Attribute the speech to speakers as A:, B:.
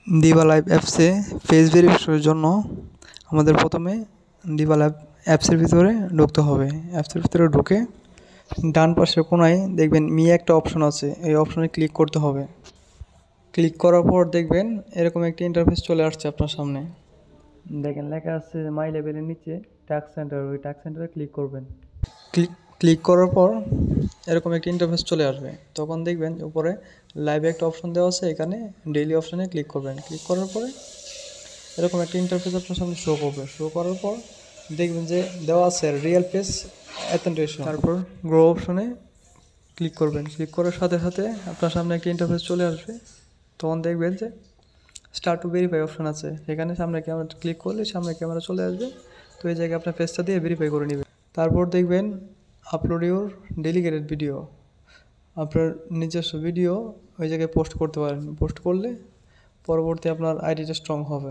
A: দিবা লাইভ অ্যাপসে ফেস ভেরিফিকেশনের জন্য আমাদের প্রথমে দিবা লাইভ অ্যাপসের ভিতরে ঢুকতে হবে। অ্যাপসের ভিতরে ঢুকে ডান পাশের কোণায় দেখবেন একটা অপশন আছে, এই অপশনে ক্লিক করতে হবে। ক্লিক করার পর দেখবেন এরকম একটি ইন্টারফেস চলে আসছে আপনার সামনে। দেখেন লেখা আছে মাই লেভেলের নিচে টাস্ক সেন্টার, ওই টাস্ক সেন্টারে ক্লিক করবেন। ক্লিক করার পর এরকম একটা ইন্টারফেস চলে আসবে। তখন দেখবেন উপরে লাইভে একটা অপশন দেওয়া আছে, এখানে ডেইলি অপশনে ক্লিক করবেন। ক্লিক করার পরে এরকম একটা ইন্টারফেস আপনার সামনে শো করবে। শো করার পর দেখবেন যে দেওয়া আছে রিয়েল ফেস অ্যাথেন্টিকেশন। তারপর গ্রো অপশনে ক্লিক করবেন। ক্লিক করার সাথে সাথে আপনার সামনে একটা ইন্টারফেস চলে আসবে। তখন দেখবেন যে স্টার্ট টু ভেরিফাই অপশন আছে, সেখানে সামনে ক্যামেরা ক্লিক করলে সামনে ক্যামেরা চলে আসবে। তো এই জায়গায় আপনার ফেসটা দিয়ে ভেরিফাই করে নেবেন। তারপর দেখবেন আপলোড ইউর ডেলিগেটেড ভিডিও, আপনার নিজস্ব ভিডিও ওই জায়গায় পোস্ট করতে পারেন। পোস্ট করলে পরবর্তী আপনার আইডিটা স্ট্রং হবে।